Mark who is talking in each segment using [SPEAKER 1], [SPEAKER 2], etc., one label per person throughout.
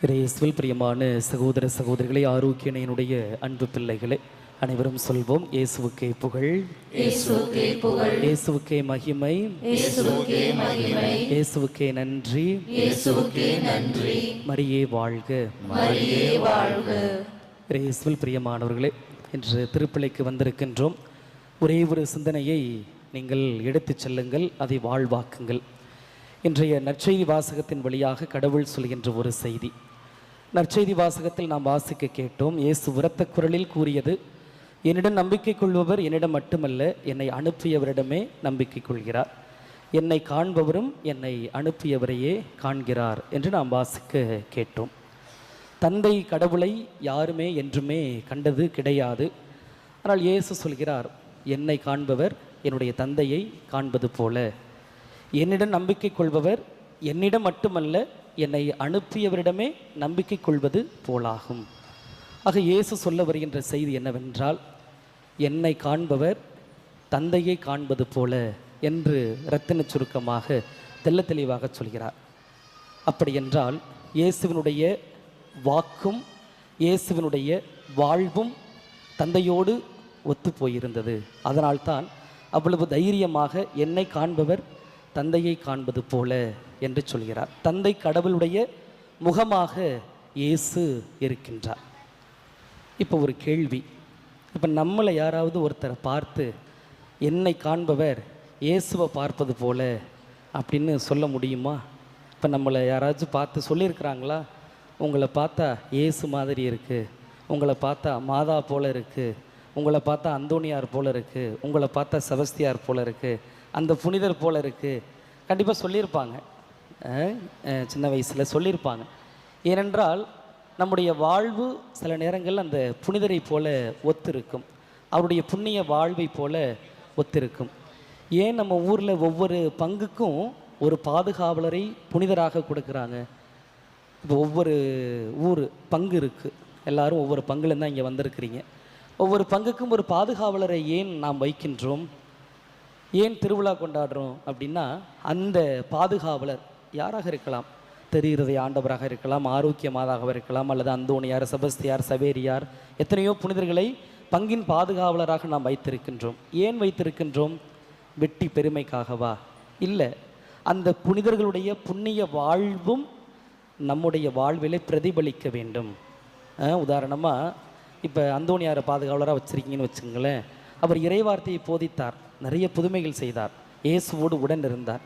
[SPEAKER 1] இயேசுவில் பிரியமான சகோதர சகோதரிகளை, ஆரோக்கியனையினுடைய அன்பு பிள்ளைகளை அனைவரும் சொல்வோம். இயேசுவுக்கே புகழ்,
[SPEAKER 2] இயேசுவுக்கே புகழ்,
[SPEAKER 1] இயேசுவுக்கே மகிமை,
[SPEAKER 2] இயேசுவுக்கே மகிமை,
[SPEAKER 1] இயேசுவுக்கே நன்றி,
[SPEAKER 2] இயேசுவுக்கே நன்றி.
[SPEAKER 1] மரியே வாழ்க,
[SPEAKER 2] மரியே வாழ்க.
[SPEAKER 1] இயேசுவில் பிரியமானவர்களே, இன்று திருப்பிள்ளைக்கு வந்திருக்கின்றோம். ஒரே ஒரு சிந்தனையை நீங்கள் எடுத்துச் செல்லுங்கள், அதை வாழ்வாக்குங்கள். இன்றைய நற்செய்தி வாசகத்தின் வழியாக கடவுள் சொல்கின்ற ஒரு செய்தி. நற்செய்தி வாசகத்தில் நாம் வாசிக்க கேட்டோம். இயேசு உரத்த குரலில் கூறியது, என்னிடம் நம்பிக்கை கொள்பவர் என்னிடம் மட்டுமல்ல, என்னை அனுப்பியவரிடமே நம்பிக்கை கொள்கிறார். என்னை காண்பவரும் என்னை அனுப்பியவரையே காண்கிறார் என்று நாம் வாசிக்க கேட்டோம். தந்தை கடவுளை யாருமே என்றுமே கண்டது கிடையாது. ஆனால் இயேசு சொல்கிறார், என்னை காண்பவர் என்னுடைய தந்தையை காண்பது போல. என்னிடம் நம்பிக்கை கொள்பவர் என்னிடம் மட்டுமல்ல, என்னை அனுப்பியவரிடமே நம்பிக்கை கொள்வது போலாகும். ஆக இயேசு சொல்ல வருகின்ற செய்தி என்னவென்றால், என்னை காண்பவர் தந்தையை காண்பது போல என்று இரத்தின சுருக்கமாக தெள்ள தெளிவாக சொல்கிறார். அப்படி என்றால் இயேசுவினுடைய வாக்கும் இயேசுவினுடைய வாழ்வும் தந்தையோடு ஒத்து போயிருந்தது. அதனால்தான் அவ்வளவு தைரியமாக என்னை காண்பவர் தந்தையை காண்பது போல என்று சொல்கிறார். தந்தை கடவுளுடைய முகமாக இயேசு இருக்கின்றார். இப்போ ஒரு கேள்வி, இப்போ நம்மளை யாராவது ஒருத்தரை பார்த்து என்னை காண்பவர் இயேசுவை பார்ப்பது போல அப்படின்னு சொல்ல முடியுமா? இப்போ நம்மளை யாராச்சும் பார்த்து சொல்லியிருக்கிறாங்களா, உங்களை பார்த்தா இயேசு மாதிரி இருக்குது, உங்களை பார்த்தா மாதா போல இருக்குது, உங்களை பார்த்தா அந்தோனியார் போல இருக்குது, உங்களை பார்த்தா செபஸ்தியார் போல இருக்குது, அந்த புனிதர் போல இருக்குது? கண்டிப்பாக சொல்லியிருப்பாங்க, சின்ன வயசில் சொல்லியிருப்பாங்க. ஏனென்றால் நம்முடைய வாழ்வு சில நேரங்கள் அந்த புனிதரை போல ஒத்திருக்கும், அவருடைய புண்ணிய வாழ்வை போல ஒத்திருக்கும். ஏன் நம்ம ஊரில் ஒவ்வொரு பங்குக்கும் ஒரு பாதுகாவலரை புனிதராக கொடுக்குறாங்க? இப்போ ஒவ்வொரு ஊர் பங்கு இருக்குது, எல்லோரும் ஒவ்வொரு பங்குலேருந்து தான் இங்கே வந்திருக்கிறீங்க. ஒவ்வொரு பங்குக்கும் ஒரு பாதுகாவலரை ஏன் நாம் வைக்கின்றோம்? ஏன் திருவிழா கொண்டாடுறோம் அப்படின்னா, அந்த பாதுகாவலர் யாராக இருக்கலாம், தெரிகிறதை ஆண்டவராக இருக்கலாம், ஆரோக்கிய மாதாவாக இருக்கலாம், அல்லது அந்தோணியார், செபஸ்தியார், சவேரியார், எத்தனையோ புனிதர்களை பங்கின் பாதுகாவலராக நாம் வைத்திருக்கின்றோம். ஏன் வைத்திருக்கின்றோம்? வெட்டி பெருமைக்காகவா? இல்லை, அந்த புனிதர்களுடைய புண்ணிய வாழ்வும் நம்முடைய வாழ்விலே பிரதிபலிக்க வேண்டும். உதாரணமாக இப்போ அந்தோணியாரை பாதுகாவலராக வச்சுருக்கீங்கன்னு வச்சுங்களேன். அவர் இறைவார்த்தையை போதித்தார், நிறைய புதுமைகள் செய்தார், இயேசுவோடு உடன் இருந்தார்.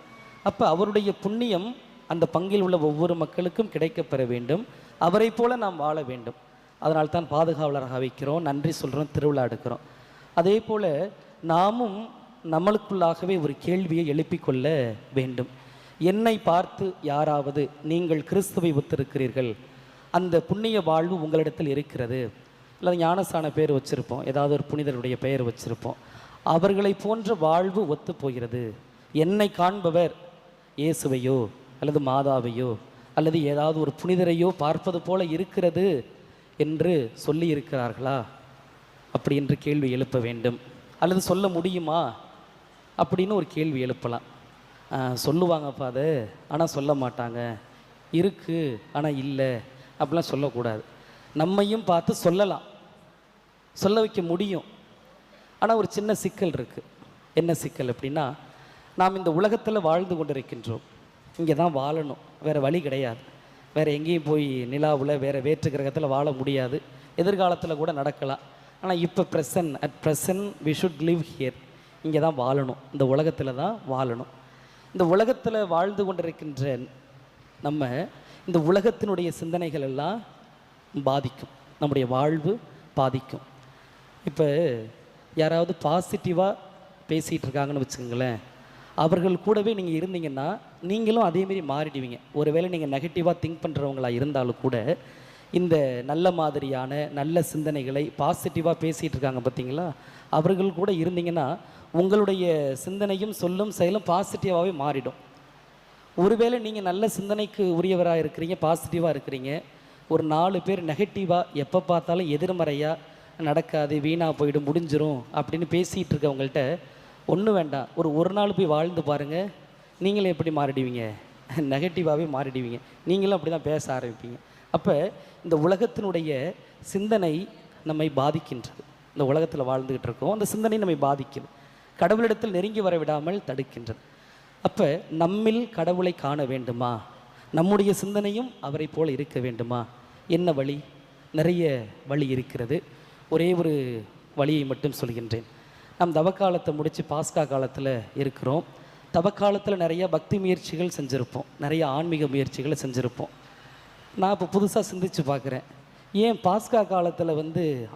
[SPEAKER 1] அப்போ அவருடைய புண்ணியம் அந்த பங்கில் உள்ள ஒவ்வொரு மக்களுக்கும் கிடைக்கப்பெற வேண்டும், அவரை போல நாம் வாழ வேண்டும். அதனால்தான் பாதுகாவலராக வைக்கிறோம், நன்றி சொல்கிறோம், திருவிழா எடுக்கிறோம். அதே போல் நாமும் நம்மளுக்குள்ளாகவே ஒரு கேள்வியை எழுப்பிக்கொள்ள வேண்டும். என்னை பார்த்து யாராவது நீங்கள் கிறிஸ்துவை ஒத்திருக்கிறீர்கள், அந்த புண்ணிய வாழ்வு உங்களிடத்தில் இருக்கிறது, அல்லது ஞானஸ்தான பேர் வச்சுருப்போம், ஏதாவது ஒரு புனிதருடைய பெயர் வச்சுருப்போம், அவர்களை போன்ற வாழ்வு ஒத்து போகிறது, என்னை காண்பவர் இயேசுவையோ அல்லது மாதாவையோ அல்லது ஏதாவது ஒரு புனிதரையோ பார்ப்பது போல இருக்கிறது என்று சொல்லி இருக்கிறார்களா அப்படி என்று கேள்வி எழுப்ப வேண்டும். அல்லது சொல்ல முடியுமா அப்படின்னு ஒரு கேள்வி எழுப்பலாம். சொல்லுவாங்கப்பா அது, ஆனால் சொல்ல மாட்டாங்க, இருக்குது ஆனால் இல்லை அப்படிலாம் சொல்லக்கூடாது. நம்மையும் பார்த்து சொல்லலாம், சொல்ல வைக்க முடியும். ஆனால் ஒரு சின்ன சிக்கல் இருக்குது. என்ன சிக்கல் அப்படின்னா, நாம் இந்த உலகத்தில் வாழ்ந்து கொண்டிருக்கின்றோம், இங்கே தான் வாழணும், வேறு வழி கிடையாது. வேறு எங்கேயும் போய் நிலாவில் வேறு வேற்று கிரகத்தில் வாழ முடியாது, எதிர்காலத்தில் கூட நடக்கலாம். ஆனால் இப்போ at present we should live here, இங்கே தான் வாழணும், இந்த உலகத்தில் தான் வாழணும். இந்த உலகத்தில் வாழ்ந்து கொண்டிருக்கின்ற நம்ம இந்த உலகத்தினுடைய சிந்தனைகள் எல்லாம் பாதிக்கும், நம்முடைய வாழ்வு பாதிக்கும். இப்போ யாராவது பாசிட்டிவாக பேசிகிட்டு இருக்காங்கன்னு வச்சுக்கோங்களேன், அவர்கள் கூடவே நீங்கள் இருந்தீங்கன்னா நீங்களும் அதேமாரி மாறிடுவீங்க. ஒருவேளை நீங்கள் நெகட்டிவாக திங்க் பண்ணுறவங்களா இருந்தாலும் கூட இந்த நல்ல மாதிரியான நல்ல சிந்தனைகளை பாசிட்டிவாக பேசிகிட்டு இருக்காங்க பார்த்தீங்களா, அவர்கள் கூட இருந்தீங்கன்னா உங்களுடைய சிந்தனையும் சொல்லும் செயலும் பாசிட்டிவாகவே மாறிடும். ஒருவேளை நீங்கள் நல்ல சிந்தனைக்கு உரியவராக இருக்கிறீங்க, பாசிட்டிவாக இருக்கிறீங்க, ஒரு 4 பேர் நெகட்டிவாக எப்போ பார்த்தாலும் எதிர்மறையாக நடக்காது, வீணாக போயிடும், முடிஞ்சிரும் அப்படின்னு பேசிகிட்டு இருக்கவங்கள்ட்ட ஒன்றும் வேண்டாம், ஒரு நாள் போய் வாழ்ந்து பாருங்கள், நீங்களே எப்படி மாறிடுவீங்க? நெகட்டிவாகவே மாறிடுவீங்க. நீங்களும் அப்படி தான் பேச ஆரம்பிப்பீங்க. அப்போ இந்த உலகத்தினுடைய சிந்தனை நம்மை பாதிக்கின்றது. இந்த உலகத்தில் வாழ்ந்துக்கிட்டு இருக்கோம், அந்த சிந்தனை நம்மை பாதிக்குது, கடவுளிடத்தில் நெருங்கி வர விடாமல் தடுக்கின்றது. அப்போ நம்மில் கடவுளை காண வேண்டுமா, நம்முடைய சிந்தனையும் அவரை போல் இருக்க வேண்டுமா? என்ன வழி? நிறைய வழி இருக்கிறது. ஒரே ஒரு வழியை மட்டும் சொல்கின்றேன். நாம் தவக்காலத்தை முடித்து பாஸ்கா காலத்தில் இருக்கிறோம். தவக்காலத்தில் நிறைய பக்தி முயற்சிகள் செஞ்சுருப்போம், நிறைய ஆன்மீக முயற்சிகளை செஞ்சுருப்போம். நான் இப்போ புதுசாக சிந்திச்சு பார்க்குறேன், ஏன் பாஸ்கா காலத்தில்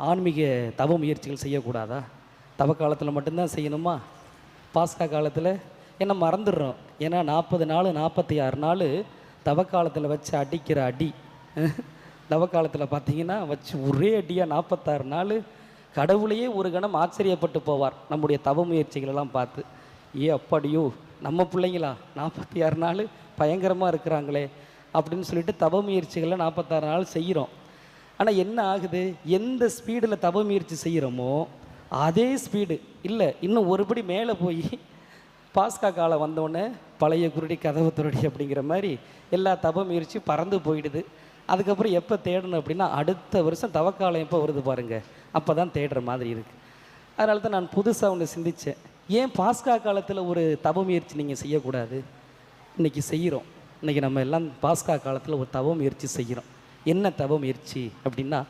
[SPEAKER 1] ஆன்மீக தவ முயற்சிகள் செய்யக்கூடாதா? தவக்காலத்தில் மட்டும்தான் செய்யணுமா? பாஸ்கா காலத்தில் என்ன மறந்துடுறோம். ஏன்னா 40 நாள் 46 நாள் தவக்காலத்தில் வச்சு அடிக்கிற அடி, தவக்காலத்தில் பார்த்தீங்கன்னா வச்சு ஒரே அடியாக 46 நாள் கடவுளையே ஒரு கணம் ஆச்சரியப்பட்டு போவார் நம்முடைய தவ முயற்சிகளெல்லாம் பார்த்து. அப்பாடியோ, நம்ம பிள்ளைங்களா 46 நாள் பயங்கரமாக இருக்கிறாங்களே அப்படின்னு சொல்லிட்டு தவ முயற்சிகளை 46 நாள் செய்கிறோம். ஆனால் என்ன ஆகுது, எந்த ஸ்பீடில் தவ முயற்சி செய்கிறோமோ அதே ஸ்பீடு இல்லை, இன்னும் ஒருபடி மேலே போய் பாஸ்கா காலம் வந்தோடனே பழைய குருடி கதவு துரடி அப்படிங்கிற மாதிரி எல்லா தவ முயற்சி பறந்து போயிடுது. அதுக்கப்புறம் எப்போ தேடணும் அப்படின்னா அடுத்த வருஷம் தவக்காலம் எப்போ வருது பாருங்கள், அப்போ தான் தேடுற மாதிரி இருக்குது. அதனால தான் நான் புதுசாக ஒன்று சிந்தித்தேன், ஏன் பாஸ்கா காலத்தில் ஒரு தவ முயற்சி நீங்கள் செய்யக்கூடாது? இன்றைக்கி செய்கிறோம். இன்றைக்கி நம்ம எல்லாம் பாஸ்கா காலத்தில் ஒரு தவ முயற்சி செய்கிறோம். என்ன தவ முயற்சி அப்படின்னா,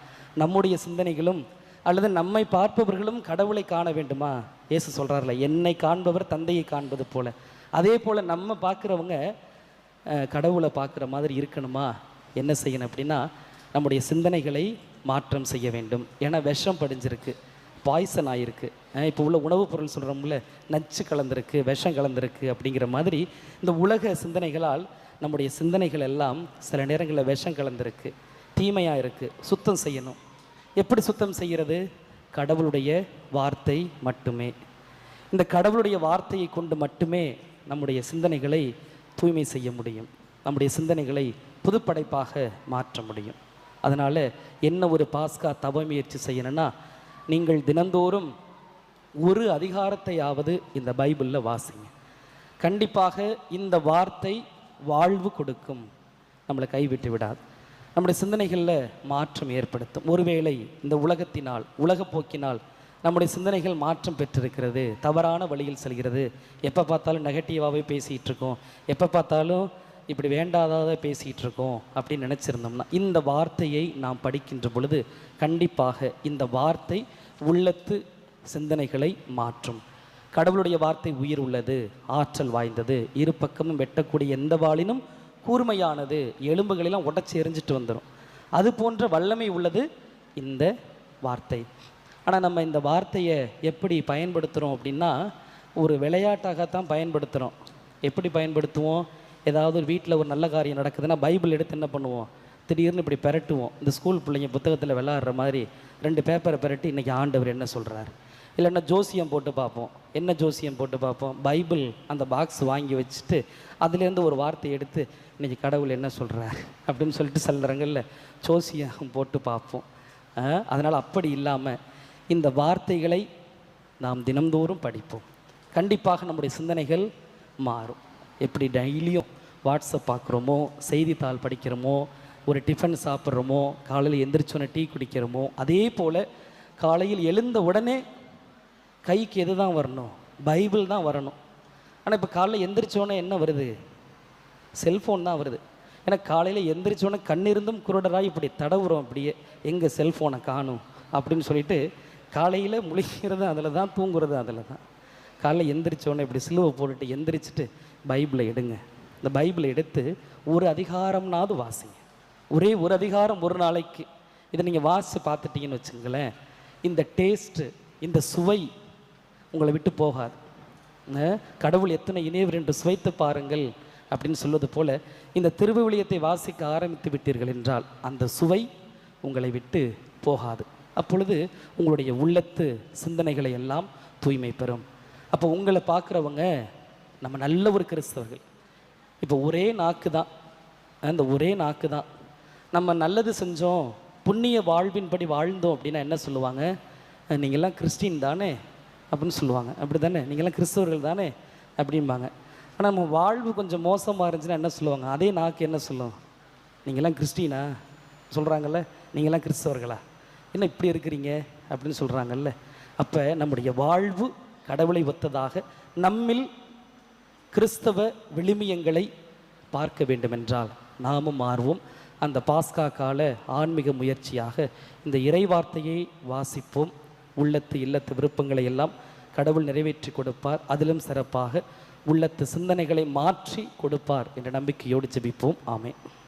[SPEAKER 1] நம்முடைய சிந்தனைகளும் அல்லது நம்மை பார்ப்பவர்களும் கடவுளை காண வேண்டுமா? இயேசு சொல்கிறார்ல, என்னை காண்பவர் தந்தையை காண்பது போல. அதே போல் நம்ம பார்க்குறவங்க கடவுளை பார்க்குற மாதிரி இருக்கணுமா? என்ன செய்யணும் அப்படின்னா, நம்முடைய சிந்தனைகளை மாற்றம் செய்ய வேண்டும். ஏன்னா விஷம் படிஞ்சிருக்கு, பாய்சன் ஆகிருக்கு. இப்போ உள்ள உணவுப் பொருள் சொல்கிறோம்ல, நச்சு கலந்துருக்கு, விஷம் கலந்துருக்கு அப்படிங்கிற மாதிரி இந்த உலக சிந்தனைகளால் நம்முடைய சிந்தனைகள் எல்லாம் சில நேரங்களில் விஷம் கலந்துருக்கு, தீமையாக இருக்குது. சுத்தம் செய்யணும். எப்படி சுத்தம் செய்கிறது? கடவுளுடைய வார்த்தை மட்டுமே. இந்த கடவுளுடைய வார்த்தையை கொண்டு மட்டுமே நம்முடைய சிந்தனைகளை தூய்மை செய்ய முடியும், நம்முடைய சிந்தனைகளை புதுப்படைப்பாக மாற்ற முடியும். அதனால் என்ன ஒரு பாஸ்கா தவ முயற்சி செய்யணும்னா, நீங்கள் தினந்தோறும் ஒரு அதிகாரத்தையாவது இந்த பைபிளில் வாசிங்க. கண்டிப்பாக இந்த வார்த்தை வாழ்வு கொடுக்கும், நம்மளை கைவிட்டு விடாது, நம்முடைய சிந்தனைகளில் மாற்றம் ஏற்படுத்தும். ஒருவேளை இந்த உலகத்தினால் உலகப்போக்கினால் நம்முடைய சிந்தனைகள் மாற்றம் பெற்றிருக்கிறது, தவறான வழியில் செல்கிறது, எப்போ பார்த்தாலும் நெகட்டிவாகவே பேசிகிட்டு இருக்கோம், எப்போ பார்த்தாலும் இப்படி வேண்டாததை பேசிகிட்டு இருக்கோம் அப்படின்னு நினச்சிருந்தோம்னா, இந்த வார்த்தையை நாம் படிக்கின்ற பொழுது கண்டிப்பாக இந்த வார்த்தை உள்ளத்து சிந்தனைகளை மாற்றும். கடவுளுடைய வார்த்தை உயிர் உள்ளது, ஆற்றல் வாய்ந்தது, இரு பக்கமும் வெட்டக்கூடிய எந்த வாளினும் கூர்மையானது, எலும்புகளெல்லாம் உடச்சி எரிஞ்சிட்டு வந்துடும். அது போன்ற வல்லமை உள்ளது இந்த வார்த்தை. ஆனால் நம்ம இந்த வார்த்தையை எப்படி பயன்படுத்துகிறோம் அப்படின்னா, ஒரு விளையாட்டாகத்தான் பயன்படுத்துகிறோம். எப்படி பயன்படுத்துவோம்? ஏதாவது ஒரு வீட்டில் ஒரு நல்ல காரியம் நடக்குதுன்னா பைபிள் எடுத்து என்ன பண்ணுவோம், திடீர்னு இப்படி பெரட்டுவோம். இந்த ஸ்கூல் பிள்ளைங்க புத்தகத்தில் விளையாடுற மாதிரி 2 பேப்பரை பெரட்டி இன்றைக்கி ஆண்டவர் என்ன சொல்கிறார், இல்லைன்னா ஜோசியம் போட்டு பார்ப்போம். என்ன ஜோசியம் போட்டு பார்ப்போம்? பைபிள் அந்த பாக்ஸ் வாங்கி வச்சுட்டு அதுலேருந்து ஒரு வார்த்தை எடுத்து இன்றைக்கி கடவுள் என்ன சொல்கிறார் அப்படின்னு சொல்லிட்டு சிலரங்களில் ஜோசியம் போட்டு பார்ப்போம். அதனால் அப்படி இல்லாமல் இந்த வார்த்தைகளை நாம் தினந்தோறும் படிப்போம். கண்டிப்பாக நம்முடைய சிந்தனைகள் மாறும். எப்படி டெய்லியும் வாட்ஸ்அப் பார்க்குறோமோ, செய்தித்தாள் படிக்கிறோமோ, ஒரு டிஃபன் சாப்பிட்றோமோ, காலையில் எந்திரிச்சோன்னே டீ குடிக்கிறோமோ, அதே போல் காலையில் எழுந்த உடனே கைக்கு எது தான் வரணும்? பைபிள் தான் வரணும். ஆனால் இப்போ காலையில் எந்திரிச்சோன்னே என்ன வருது? செல்ஃபோன் தான் வருது. ஏன்னா காலையில் எந்திரிச்சோன்னே கண்ணிருந்தும் குருடராக இப்படி தடவுறோம், அப்படியே எங்கே செல்ஃபோனை காணும் அப்படின்னு சொல்லிட்டு காலையில் முழிக்கிறது அதில் தான், தூங்குறது அதில் தான். காலையில் எந்திரிச்சோன்னே இப்படி சிலுவை போட்டுட்டு எந்திரிச்சிட்டு பைபிளை எடுங்க. இந்த பைபிளை எடுத்து ஒரு அதிகாரம்னாவது வாசிங்க. ஒரே ஒரு அதிகாரம் ஒரு நாளைக்கு. இதை நீங்கள் வாசித்து பார்த்துட்டீங்கன்னு வச்சுங்களேன், இந்த டேஸ்ட்டு, இந்த சுவை உங்களை விட்டு போகாது. கடவுள் எத்தனை இணையவர் என்று சுவைத்து பாருங்கள் அப்படின்னு சொல்வது போல், இந்த திருவிவிலியத்தை வாசிக்க ஆரம்பித்து விட்டீர்கள் என்றால் அந்த சுவை உங்களை விட்டு போகாது. அப்பொழுது உங்களுடைய உள்ளத்து சிந்தனைகளை எல்லாம் தூய்மை பெறும். அப்போ உங்களை பார்க்குறவங்க நம்ம நல்ல ஒரு கிறிஸ்தவர்கள். இப்போ ஒரே நாக்கு தான், அந்த ஒரே நாக்கு தான் நம்ம நல்லது செஞ்சோம், புண்ணிய வாழ்வின்படி வாழ்ந்தோம் அப்படின்னா என்ன சொல்லுவாங்க? நீங்கள்லாம் கிறிஸ்டின் தானே அப்படின்னு சொல்லுவாங்க. அப்படி தானே, நீங்கள்லாம் கிறிஸ்தவர்கள் தானே அப்படிம்பாங்க. ஆனால் நம்ம வாழ்வு கொஞ்சம் மோசமாக இருந்துச்சுன்னா என்ன சொல்லுவாங்க? அதே நாக்கு என்ன சொல்லும்? நீங்கள்லாம் கிறிஸ்டினா சொல்கிறாங்கல்ல, நீங்களாம் கிறிஸ்தவர்களா, என்ன இப்படி இருக்கிறீங்க அப்படின்னு சொல்கிறாங்கல்ல. அப்போ நம்முடைய வாழ்வு கடவுளை ஒத்ததாக நம்மில் கிறிஸ்தவ விழுமியங்களை பார்க்க வேண்டுமென்றால் நாமும் மாறுவோம். அந்த பாஸ்கா கால ஆன்மீக முயற்சியாக இந்த இறைவார்த்தையை வாசிப்போம். உள்ளத்து இல்லத்து விருப்பங்களை எல்லாம் கடவுள் நிறைவேற்றி கொடுப்பார். அதிலும் சிறப்பாக உள்ளத்து சிந்தனைகளை மாற்றி கொடுப்பார் என்ற நம்பிக்கையோடு ஜெபிப்போம். ஆமென்.